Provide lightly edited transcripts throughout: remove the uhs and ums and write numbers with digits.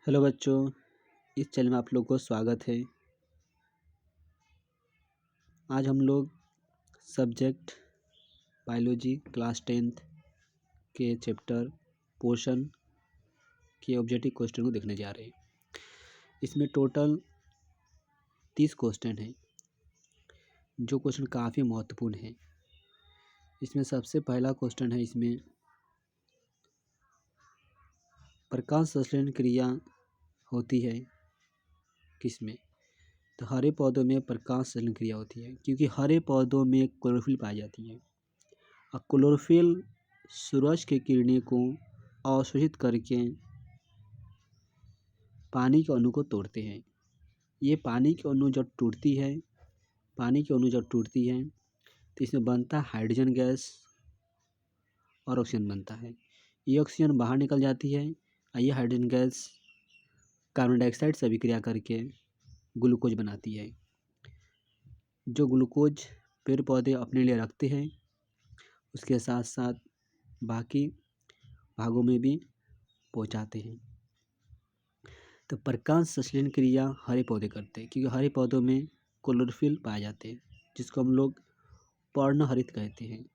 Hello बच्चों, इस channel में आप लोग को स्वागत है। आज हम लोग सब्जेक्ट बायोलॉजी क्लास 10th के चैप्टर पोषण के ऑब्जेक्टिव क्वेश्चन को देखने जा रहे हैं। इसमें टोटल 30 क्वेश्चन हैं, जो क्वेश्चन काफ़ी महत्वपूर्ण है। इसमें सबसे पहला क्वेश्चन है, इसमें प्रकाश संश्लेषण क्रिया होती है किसमें? तो हरे पौधों में प्रकाश संश्लेषण क्रिया होती है, क्योंकि हरे पौधों में क्लोरोफिल पाई जाती है और क्लोरोफिल सूरज की किरणें को अवशोषित करके पानी के अणु को तोड़ते हैं। ये पानी के अणु जब टूटती है तो इसमें बनता है हाइड्रोजन गैस और ऑक्सीजन बनता है। ये ऑक्सीजन बाहर निकल जाती है और ये हाइड्रोजन गैस कार्बन डाइऑक्साइड से अभिक्रिया करके ग्लूकोज बनाती है, जो ग्लूकोज पेड़ पौधे अपने लिए रखते हैं। उसके साथ साथ बाकी भागों में भी पहुंचाते हैं। तो प्रकाश संश्लेषण क्रिया हरे पौधे करते हैं, क्योंकि हरे पौधों में क्लोरोफिल पाए जाते हैं, जिसको हम लोग पर्णहरित कहते हैं।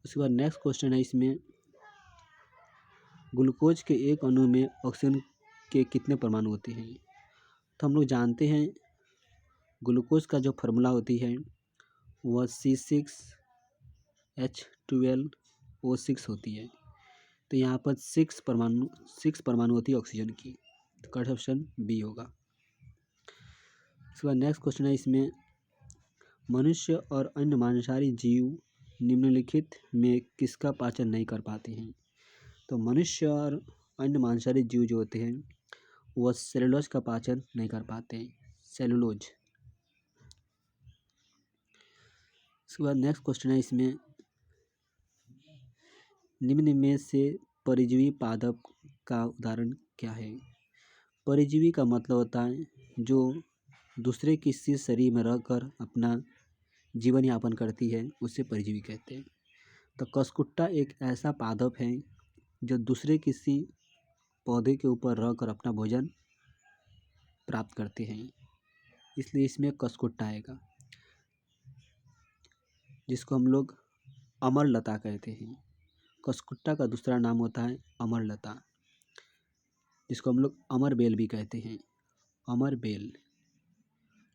उसके बाद नेक्स्ट क्वेश्चन है, इसमें ग्लूकोज के एक अणु में ऑक्सीजन के कितने परमाणु होते हैं? तो हम लोग जानते हैं ग्लूकोज का जो फार्मूला होती है वह C6H12O6 होती है। तो यहाँ पर 6 परमाणु होती है ऑक्सीजन की। तो करेक्ट ऑप्शन बी होगा। उसके बाद नेक्स्ट क्वेश्चन है, इसमें मनुष्य और अन्य मांसाहारी जीव निम्नलिखित में किसका पाचन नहीं कर पाते हैं? तो मनुष्य और अन्य मांसाहारी जीव जो होते हैं वह सेलुलोज का पाचन नहीं कर पाते हैं, सेलुलोज। उसके बाद नेक्स्ट क्वेश्चन है, इसमें निम्न में से परजीवी पादप का उदाहरण क्या है? परजीवी का मतलब होता है जो दूसरे किसी शरीर में रहकर अपना जीवन यापन करती है, उसे परजीवी कहते हैं। तो कसकुट्टा एक ऐसा पादप है जो दूसरे किसी पौधे के ऊपर रहकर अपना भोजन प्राप्त करते हैं, इसलिए इसमें कसकुट्टा आएगा, जिसको हम लोग अमरलता कहते हैं। कसकुट्टा का दूसरा नाम होता है अमरलता, जिसको हम लोग अमरबेल भी कहते हैं।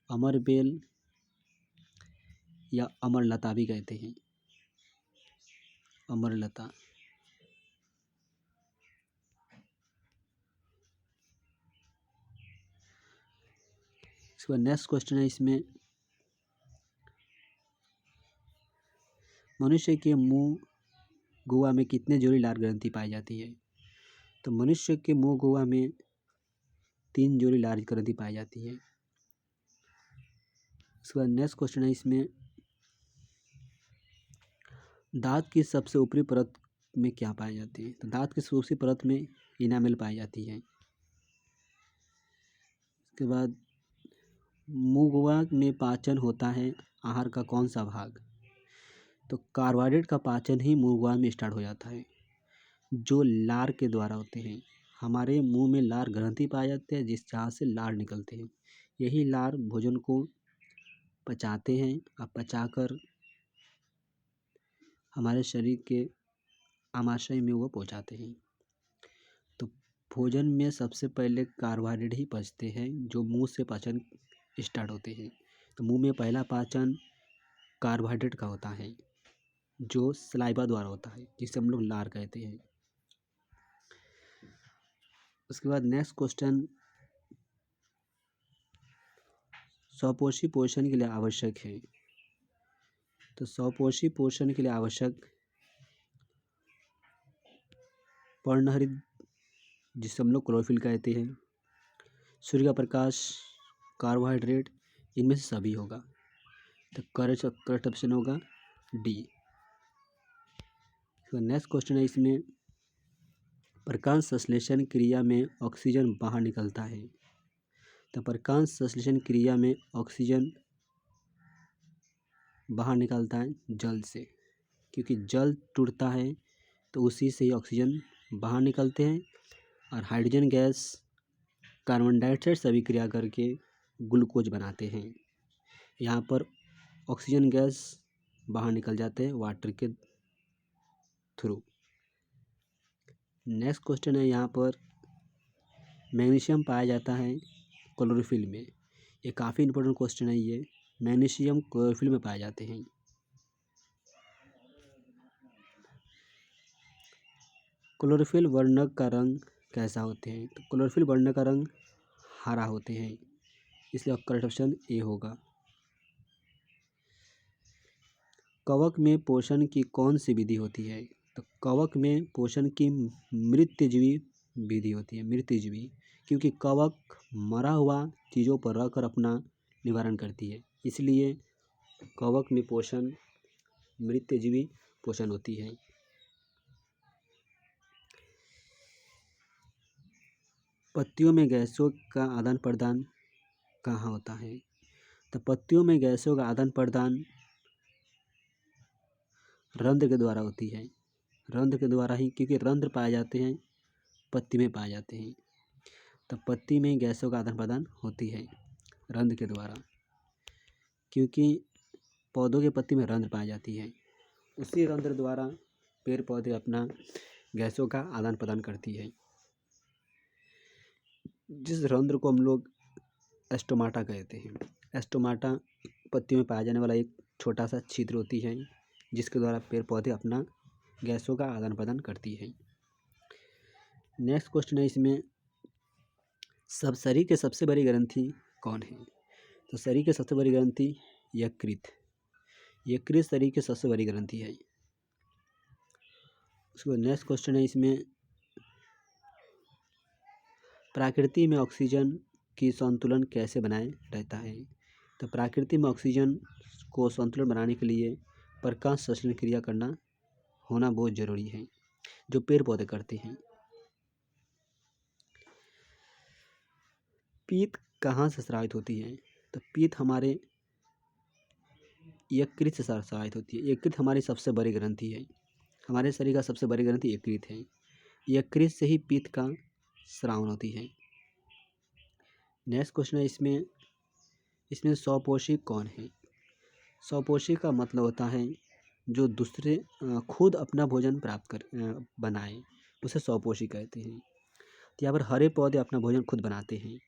अमरबेल या अमरलता भी कहते हैं, अमरलता। इसके बाद नेक्स्ट क्वेश्चन है, इसमें मनुष्य के मुंह गुहा में कितने जोड़ी लार ग्रंथि पाई जाती है? तो मनुष्य के मुंह गुहा में 3 जोड़ी लार ग्रंथि पाई जाती है। उसके बाद नेक्स्ट क्वेश्चन है, इसमें दांत की सबसे ऊपरी परत में क्या पाई जाती है? तो दांत की सबसे परत में इनामेल पाई जाती है। उसके बाद मुंह गुहा में पाचन होता है आहार का कौन सा भाग? तो कार्बोहाइड्रेट का पाचन ही मुंह गुहा में स्टार्ट हो जाता है, जो लार के द्वारा होते हैं। हमारे मुंह में लार ग्रंथि पाए जाते हैं, जहाँ से लार निकलते हैं। यही लार भोजन को पचाते हैं और पचाकर हमारे शरीर के आमाशय में वो पहुंचाते हैं। तो भोजन में सबसे पहले कार्बोहाइड्रेट ही पचते हैं, जो मुंह से पाचन स्टार्ट होते हैं। तो मुंह में पहला पाचन कार्बोहाइड्रेट का होता है, जो सलाइवा द्वारा होता है, जिसे हम लोग लार कहते हैं। उसके बाद नेक्स्ट क्वेश्चन, स्वपोषी पोषण के लिए आवश्यक है। तो स्वपोषी पोषण के लिए आवश्यक पर्णहरित, जिसे हम लोग क्लोरोफिल कहते हैं, सूर्य का प्रकाश, कार्बोहाइड्रेट, इनमें से सभी होगा। तो करेक्ट ऑप्शन होगा डी। तो नेक्स्ट क्वेश्चन है, इसमें प्रकाश संश्लेषण क्रिया में ऑक्सीजन बाहर निकलता है। तो प्रकाश संश्लेषण क्रिया में ऑक्सीजन बाहर निकलता है जल से, क्योंकि जल टूटता है तो उसी से ही ऑक्सीजन बाहर निकलते हैं और हाइड्रोजन गैस कार्बन डाइऑक्साइड से अभिक्रिया करके ग्लूकोज बनाते हैं। यहाँ पर ऑक्सीजन गैस बाहर निकल जाते हैं वाटर के थ्रू। नेक्स्ट क्वेश्चन है यहाँ पर मैग्नीशियम पाया जाता है क्लोरोफिल में। ये काफ़ी इंपॉर्टेंट क्वेश्चन है ये। मैग्नीशियम क्लोरोफिल में पाए जाते हैं। क्लोरोफिल वर्णक का रंग कैसा होते हैं? तो क्लोरोफिल वर्णक का रंग हरा होते हैं, इसलिए करेक्ट ऑप्शन ए होगा। कवक में पोषण की कौन सी विधि होती है? तो कवक में पोषण की मृतजीवी विधि होती है, मृतजीवी, क्योंकि कवक मरा हुआ चीज़ों पर रहकर अपना निवारण करती है, इसलिए कवक में पोषण मृतजीवी पोषण होती है। पत्तियों में गैसों का आदान प्रदान कहाँ होता है? तो पत्तियों में गैसों का आदान प्रदान रंध्र के द्वारा होती है, रंध्र के द्वारा ही, क्योंकि रंध्र पाए जाते हैं पत्ती में पाए जाते हैं। तो पत्ती में गैसों का आदान प्रदान होती है रंध्र के द्वारा, क्योंकि पौधों के पत्ती में रंध्र पाई जाती है। उसी रंध्र द्वारा पेड़ पौधे अपना गैसों का आदान प्रदान करती है। जिस रंध्र को हम लोग एस्टोमाटा कहते हैं। एस्टोमाटा पत्ती में पाया जाने वाला एक छोटा सा छिद्र होती है, जिसके द्वारा पेड़ पौधे अपना गैसों का आदान प्रदान करती है। नेक्स्ट क्वेश्चन है इसमें, सब शरीर के सबसे बड़ी ग्रंथि कौन है? तो शरीर की सबसे बड़ी ग्रंथि यकृत। यकृत शरीर की सबसे बड़ी ग्रंथि है। उसके बाद नेक्स्ट क्वेश्चन है इसमें, प्रकृति में ऑक्सीजन की संतुलन कैसे बनाए रहता है? तो प्रकृति में ऑक्सीजन को संतुलन बनाने के लिए प्रकाश संश्लेषण क्रिया करना होना बहुत जरूरी है, जो पेड़ पौधे करते हैं। पीत कहाँ से स्रावित होती है? तो पीत हमारे यकृत से स्रावित होती है। यकृत हमारी सबसे बड़ी ग्रंथि है, हमारे शरीर का सबसे बड़ी ग्रंथि यकृत है। यकृत से ही पीत का स्रावन होती है। नेक्स्ट क्वेश्चन है इसमें स्वपोषी कौन है? स्वपोषी का मतलब होता है जो दूसरे खुद अपना भोजन प्राप्त कर बनाए, उसे स्वपोषी कहते हैं। तो यहाँ पर हरे पौधे अपना भोजन खुद बनाते हैं,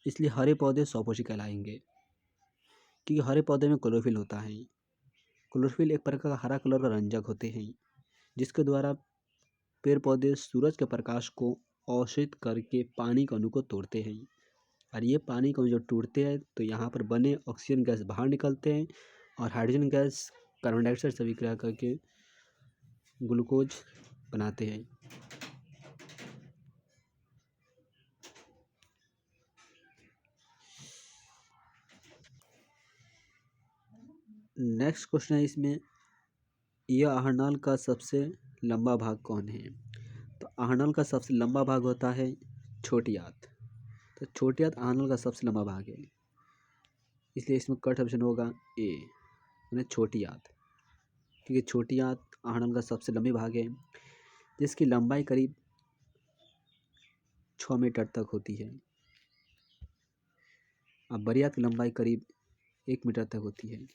इसलिए हरे पौधे स्वपोषी कहलाएंगे, क्योंकि हरे पौधे में क्लोरोफिल होता है। क्लोरोफिल एक प्रकार का हरा कलर का रंजक होते हैं, जिसके द्वारा पेड़ पौधे सूरज के प्रकाश को अवशोषित करके पानी के अणु को तोड़ते हैं, और ये पानी को जो टूटते हैं तो यहाँ पर बने ऑक्सीजन गैस बाहर निकलते हैं, और हाइड्रोजन गैस कार्बन डाइऑक्साइड से अभिक्रिया करके ग्लूकोज बनाते हैं। नेक्स्ट क्वेश्चन है इसमें, यह आहरनाल का सबसे लंबा भाग कौन है? तो आहरनाल का सबसे लंबा भाग होता है छोटी आंत। तो छोटी आंत आहरनाल का सबसे लंबा भाग है, इसलिए इसमें करेक्ट ऑप्शन होगा ए, यानी छोटी आंत, क्योंकि छोटी आंत आहरनाल का सबसे लंबी भाग है, जिसकी लंबाई करीब 6 मीटर तक होती है। अब बड़ी आंत की लंबाई करीब 1 मीटर तक होती है,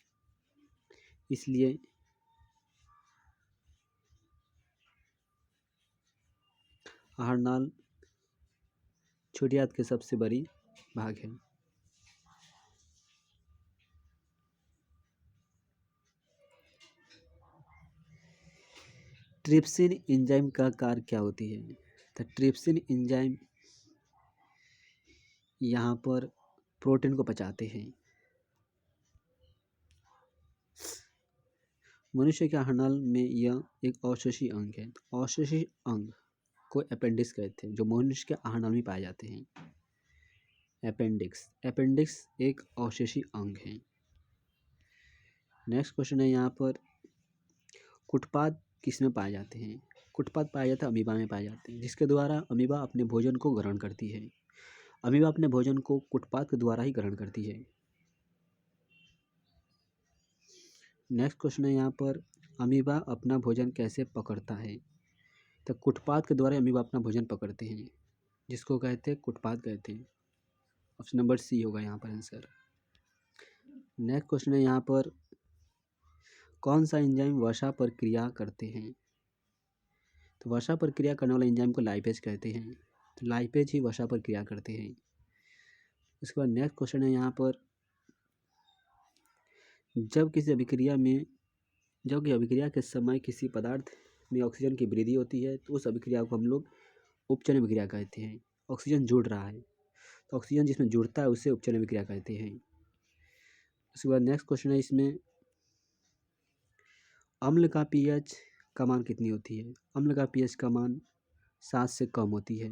इसलिए आहरनाल छोटी आंत की सबसे बड़ी भाग है। ट्रिप्सिन एंजाइम का कार्य क्या होती है? तो ट्रिप्सिन एंजाइम यहाँ पर प्रोटीन को पचाते हैं। मनुष्य के आहरनाल में यह एक अवशोषी अंग है। अवशोषी अंग को अपेंडिक्स कहते हैं, जो मनुष्य के आहरनाल में पाए जाते हैं। अपेंडिक्स एक अवशोषी अंग है। नेक्स्ट क्वेश्चन है यहाँ पर, कुटपाद किसमें पाए जाते हैं? कुटपाद पाया जाता है अमीबा में पाए जाते हैं, जिसके द्वारा अमीबा अपने भोजन को ग्रहण करती है। अमीबा अपने भोजन को कुटपाद के द्वारा ही ग्रहण करती है। नेक्स्ट क्वेश्चन है यहाँ पर, अमीबा अपना भोजन कैसे पकड़ता है? तो कुटपाद के द्वारा अमीबा अपना भोजन पकड़ते हैं। जिसको कहते हैं उत्पाद कहते हैं। ऑप्शन नंबर सी होगा यहाँ पर आंसर। नेक्स्ट क्वेश्चन है यहाँ पर, कौन सा एंजाइम वसा प्रक्रिया करते हैं? तो वसा प्रक्रिया करने वाले एंजाइम को लाइपेज कहते हैं। तो लाइपेज ही वसा प्रक्रिया करते हैं। उसके बाद नेक्स्ट क्वेश्चन है यहाँ पर, जब किसी अभिक्रिया के समय किसी पदार्थ में ऑक्सीजन की वृद्धि होती है तो उस अभिक्रिया को हम लोग उपचयन अभिक्रिया कहते हैं। ऑक्सीजन जुड़ रहा है तो ऑक्सीजन जिसमें जुड़ता है उसे उपचयन अभिक्रिया कहते हैं। उसके बाद नेक्स्ट क्वेश्चन है इसमें, अम्ल का पीएच का मान कितनी होती है? अम्ल का पीएच का मान 7 से कम होती है,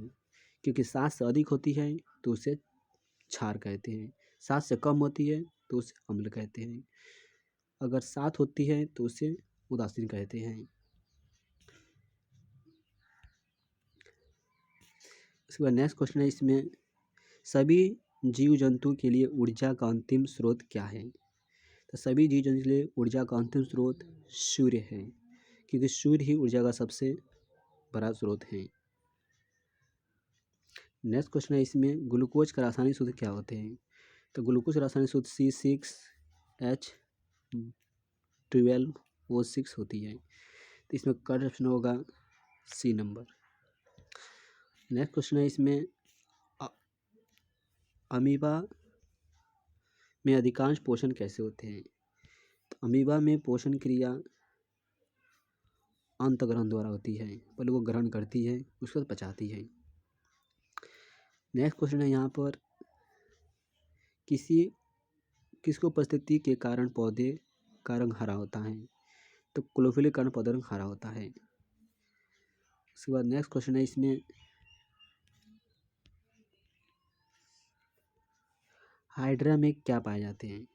क्योंकि 7 से अधिक होती है तो उसे क्षार कहते हैं, 7 से कम होती है तो उसे अम्ल कहते हैं, अगर 7 होती है तो उसे उदासीन कहते हैं। उसके बाद नेक्स्ट क्वेश्चन है इसमें, सभी जीव जंतु के लिए ऊर्जा का अंतिम स्रोत क्या है? तो सभी जीव जंतु के लिए ऊर्जा का अंतिम स्रोत सूर्य है, क्योंकि सूर्य ही ऊर्जा का सबसे बड़ा स्रोत है। नेक्स्ट क्वेश्चन है इसमें, ग्लूकोज का रासायनिक सूत्र क्या होते हैं? तो ग्लूकोज का रासायनिक सूत्र C6H12O6 होती है। तो इसमें करेक्ट ऑप्शन होगा सी नंबर। नेक्स्ट क्वेश्चन है इसमें, अमीबा में अधिकांश पोषण कैसे होते हैं? तो अमीबा में पोषण क्रिया अंतःग्रहण द्वारा होती है, पहले वो ग्रहण करती है उसके बाद पचाती है। नेक्स्ट क्वेश्चन है यहाँ पर, किसको उपस्थिति के कारण पौधे का रंग हरा होता है? तो क्लोरोफिल के कारण पौधा रंग हरा होता है। उसके बाद नेक्स्ट क्वेश्चन है इसमें, हाइड्रा में क्या पाए जाते हैं?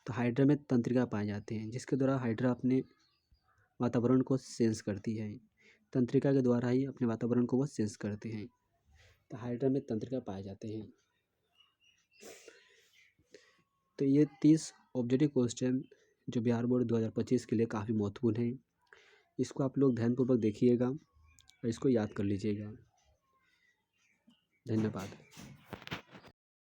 तो हाइड्रा में तंत्रिका पाए जाते हैं, जिसके द्वारा हाइड्रा अपने वातावरण को सेंस करती है। तंत्रिका के द्वारा ही अपने वातावरण को वो सेंस करते हैं। तो हाइड्रा में तंत्रिका पाए जाते हैं। तो ये 30 ऑब्जेक्टिव क्वेश्चन जो बिहार बोर्ड 2025 के लिए काफ़ी महत्वपूर्ण है, इसको आप लोग ध्यानपूर्वक देखिएगा और इसको याद कर लीजिएगा। धन्यवाद।